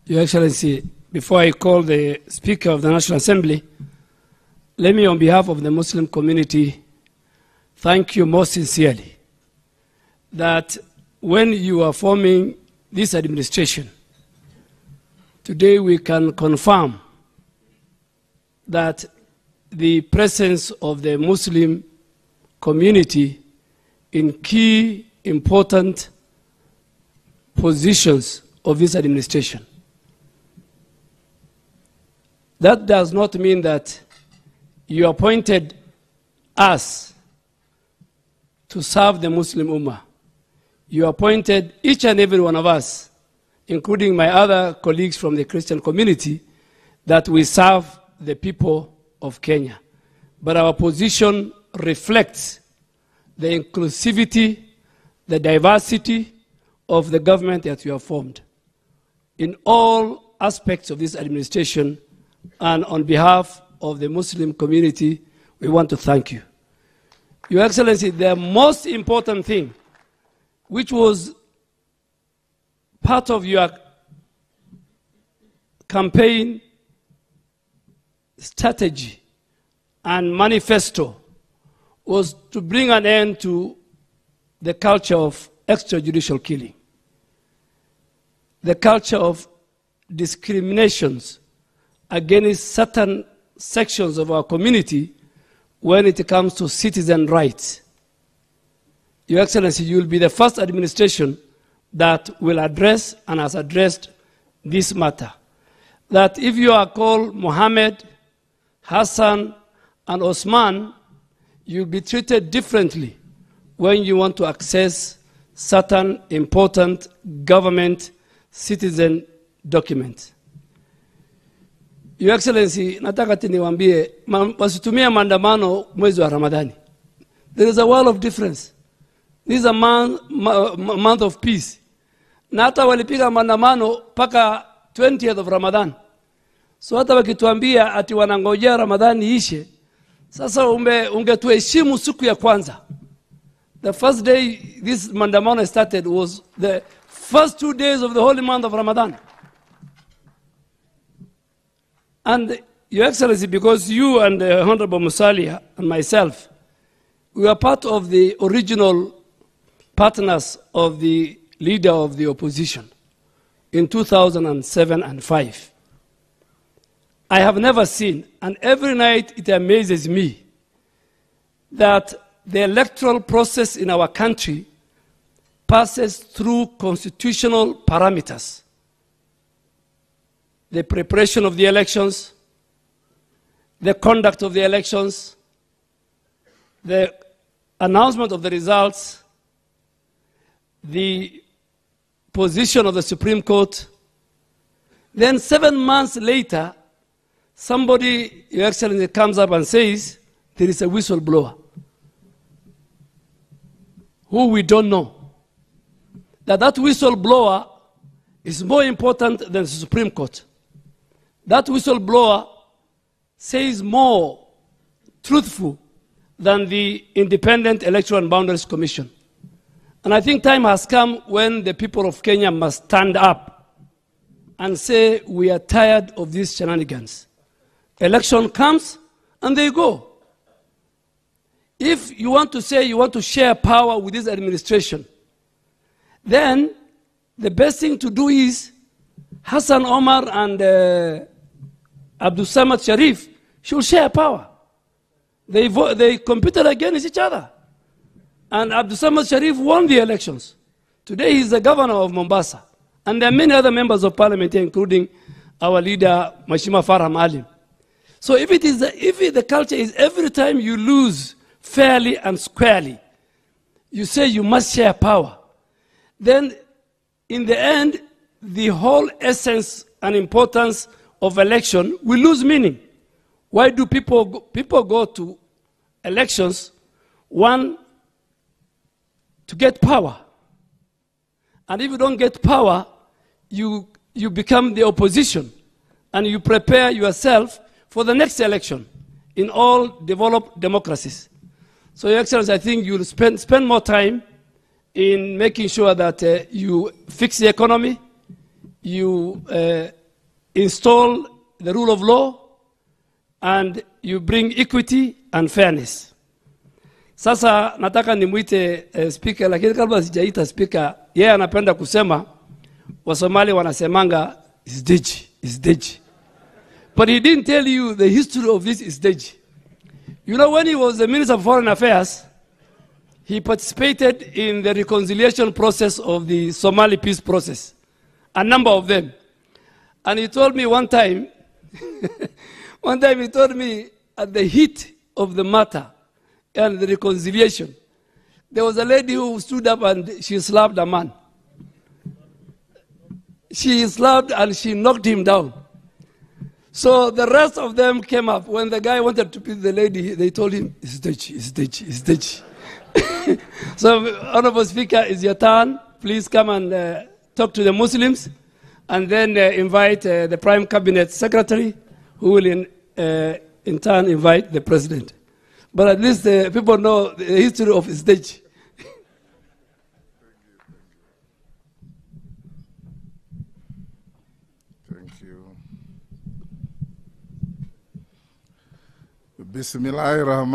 Your Excellency, before I call the Speaker of the National Assembly, let me, on behalf of the Muslim community, thank you most sincerely that when you are forming this administration, today we can confirm that the presence of the Muslim community in key important positions of this administration. That does not mean that you appointed us to serve the Muslim Ummah. You appointed each and every one of us, including my other colleagues from the Christian community, that we serve the people of Kenya. But our position reflects the inclusivity, the diversity of the government that you have formed. In all aspects of this administration, and on behalf of the Muslim community, we want to thank you. Your Excellency, the most important thing, which was part of your campaign strategy and manifesto, was to bring an end to the culture of extrajudicial killing, the culture of discriminations against certain sections of our community when it comes to citizen rights. Your Excellency, you will be the first administration that will address and has addressed this matter. That if you are called Mohammed, Hassan, and Osman, you'll be treated differently when you want to access certain important government citizen documents. Your Excellency, nataka niwaambie wasitumie maandamano mwezi wa Ramadhani. There is a world of difference. This is a month of peace. Na hata walipiga maandamano paka 20th of Ramadan. So hata wakituambia ati wanangojea Ramadhani ishe, sasa ungetuheshimu siku ya kwanza. The first day this maandamano started was the first 2 days of the holy month of Ramadan. And Your Excellency, because you and Honorable Musalia and myself, we were part of the original partners of the leader of the opposition in 2007 and 2005. I have never seen, and every night it amazes me, that the electoral process in our country passes through constitutional parameters. The preparation of the elections, the conduct of the elections, the announcement of the results, the position of the Supreme Court. Then 7 months later, somebody, Your Excellency, comes up and says there is a whistleblower who we don't know. That whistleblower is more important than the Supreme Court. That whistleblower says more truthful than the Independent Electoral and Boundaries Commission. And I think time has come when the people of Kenya must stand up and say, we are tired of these shenanigans. Election comes and they go. If you want to say you want to share power with this administration, then the best thing to do is Hassan Omar and Abdul Samad Sharif should share power. They competed against each other. And Abdul Samad Sharif won the elections. Today he's the governor of Mombasa. And there are many other members of parliament here, including our leader, Mheshimiwa Farah Maalim. So if the culture is every time you lose fairly and squarely, you say you must share power, then in the end, the whole essence and importance of election will lose meaning. Why do people go to elections? One, to get power. And if you don't get power, you become the opposition. And you prepare yourself for the next election in all developed democracies. So, Your Excellency, I think you'll spend more time in making sure that you fix the economy, you install the rule of law, and you bring equity and fairness. Sasa nataka nimwite speaker, lakini kabla sijaita speaker, yeye anapenda kusema Wasomali wanasemanga isdeji. But he didn't tell you the history of this isdeji. You know, when he was the Minister of Foreign Affairs, he participated in the reconciliation process of the Somali peace process, a number of them. And he told me one time, he told me at the heat of the matter and the reconciliation, there was a lady who stood up and she slapped a man. She slapped and she knocked him down. So the rest of them came up. When the guy wanted to beat the lady, they told him, it's deji. So, Honorable Speaker, it's your turn. Please come and talk to the Muslims, and then invite the Prime Cabinet Secretary, who will in turn invite the President. But at least people know the history of isdeji. Thank you. Bismillahirrahmanirrahim.